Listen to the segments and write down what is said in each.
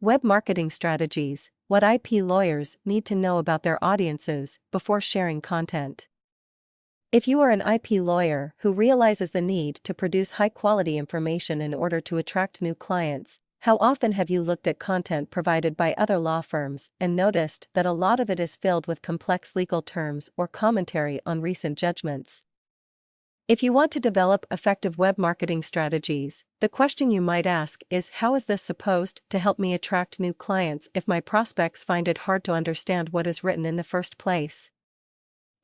Web marketing strategies: what IP lawyers need to know about their audiences before sharing content. If you are an IP lawyer who realizes the need to produce high-quality information in order to attract new clients, how often have you looked at content provided by other law firms and noticed that a lot of it is filled with complex legal terms or commentary on recent judgments? If you want to develop effective web marketing strategies, the question you might ask is, how is this supposed to help me attract new clients if my prospects find it hard to understand what is written in the first place?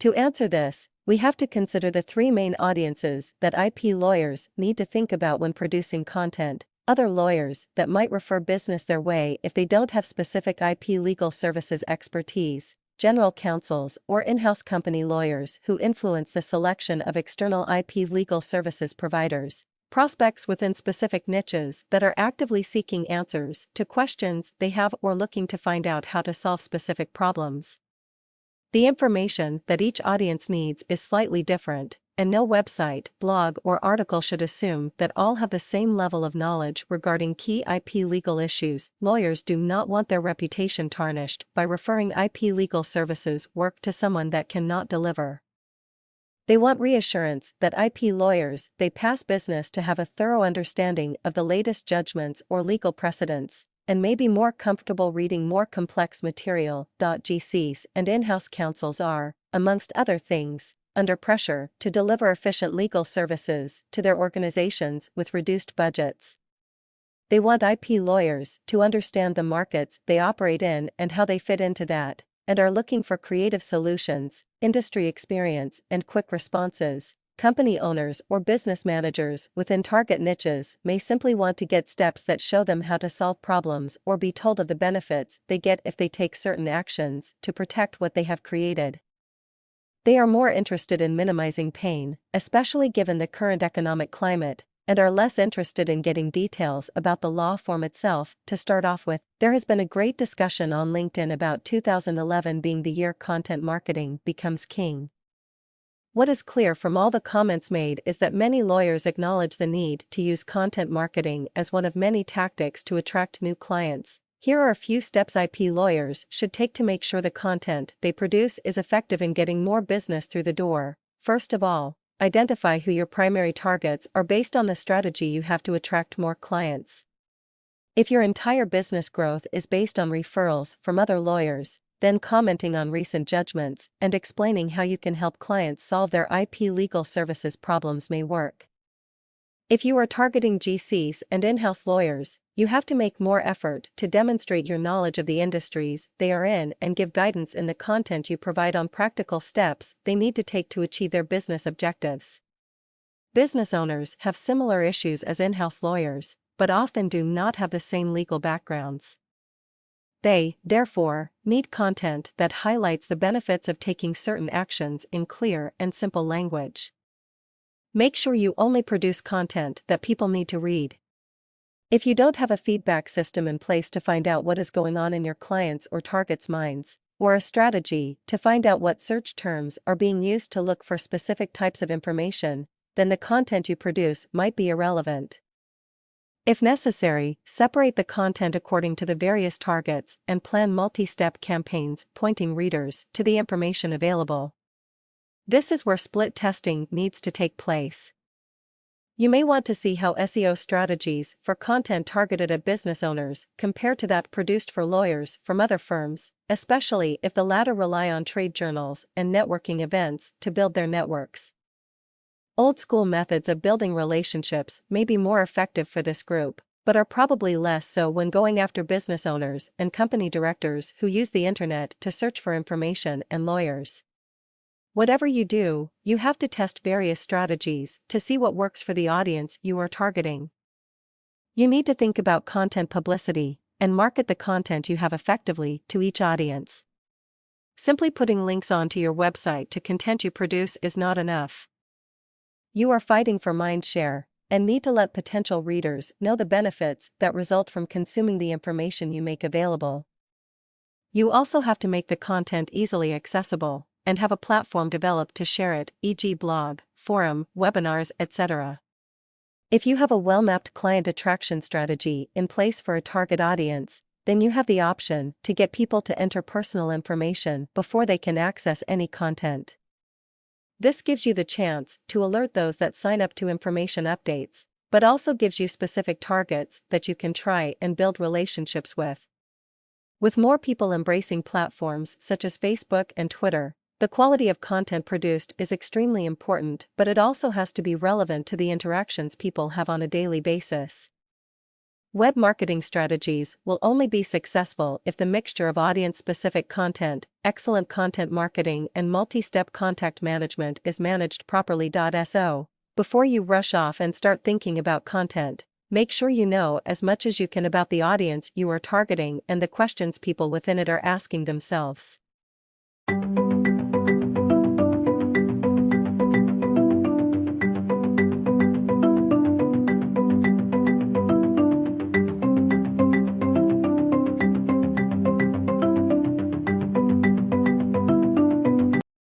To answer this, we have to consider the three main audiences that IP lawyers need to think about when producing content: other lawyers that might refer business their way if they don't have specific IP legal services expertise, general counsels or in-house company lawyers who influence the selection of external IP legal services providers, prospects within specific niches that are actively seeking answers to questions they have or looking to find out how to solve specific problems. The information that each audience needs is slightly different, and no website, blog, or article should assume that all have the same level of knowledge regarding key IP legal issues. Lawyers do not want their reputation tarnished by referring IP legal services work to someone that cannot deliver. They want reassurance that IP lawyers they pass business to have a thorough understanding of the latest judgments or legal precedents, and may be more comfortable reading more complex material. GCs and in-house counsels are, amongst other things, under pressure to deliver efficient legal services to their organizations with reduced budgets. They want IP lawyers to understand the markets they operate in and how they fit into that, and are looking for creative solutions, industry experience, and quick responses. Company owners or business managers within target niches may simply want to get steps that show them how to solve problems or be told of the benefits they get if they take certain actions to protect what they have created. They are more interested in minimizing pain, especially given the current economic climate, and are less interested in getting details about the law form itself. To start off with, there has been a great discussion on LinkedIn about 2011 being the year content marketing becomes king. What is clear from all the comments made is that many lawyers acknowledge the need to use content marketing as one of many tactics to attract new clients. Here are a few steps IP lawyers should take to make sure the content they produce is effective in getting more business through the door. First of all, identify who your primary targets are based on the strategy you have to attract more clients. If your entire business growth is based on referrals from other lawyers, then commenting on recent judgments and explaining how you can help clients solve their IP legal services problems may work. If you are targeting GCs and in-house lawyers, you have to make more effort to demonstrate your knowledge of the industries they are in and give guidance in the content you provide on practical steps they need to take to achieve their business objectives. Business owners have similar issues as in-house lawyers, but often do not have the same legal backgrounds. They, therefore, need content that highlights the benefits of taking certain actions in clear and simple language. Make sure you only produce content that people need to read. If you don't have a feedback system in place to find out what is going on in your clients' or targets' minds, or a strategy to find out what search terms are being used to look for specific types of information, then the content you produce might be irrelevant. If necessary, separate the content according to the various targets and plan multi-step campaigns pointing readers to the information available. This is where split testing needs to take place. You may want to see how SEO strategies for content targeted at business owners compare to that produced for lawyers from other firms, especially if the latter rely on trade journals and networking events to build their networks. Old-school methods of building relationships may be more effective for this group, but are probably less so when going after business owners and company directors who use the internet to search for information and lawyers. Whatever you do, you have to test various strategies to see what works for the audience you are targeting. You need to think about content publicity and market the content you have effectively to each audience. Simply putting links onto your website to content you produce is not enough. You are fighting for mind share and need to let potential readers know the benefits that result from consuming the information you make available. You also have to make the content easily accessible and have a platform developed to share it, e.g. blog, forum, webinars, etc. If you have a well-mapped client attraction strategy in place for a target audience, then you have the option to get people to enter personal information before they can access any content. This gives you the chance to alert those that sign up to information updates, but also gives you specific targets that you can try and build relationships with. With more people embracing platforms such as Facebook and Twitter, the quality of content produced is extremely important, but it also has to be relevant to the interactions people have on a daily basis. Web marketing strategies will only be successful if the mixture of audience-specific content, excellent content marketing, and multi-step contact management is managed properly. So, before you rush off and start thinking about content, make sure you know as much as you can about the audience you are targeting and the questions people within it are asking themselves.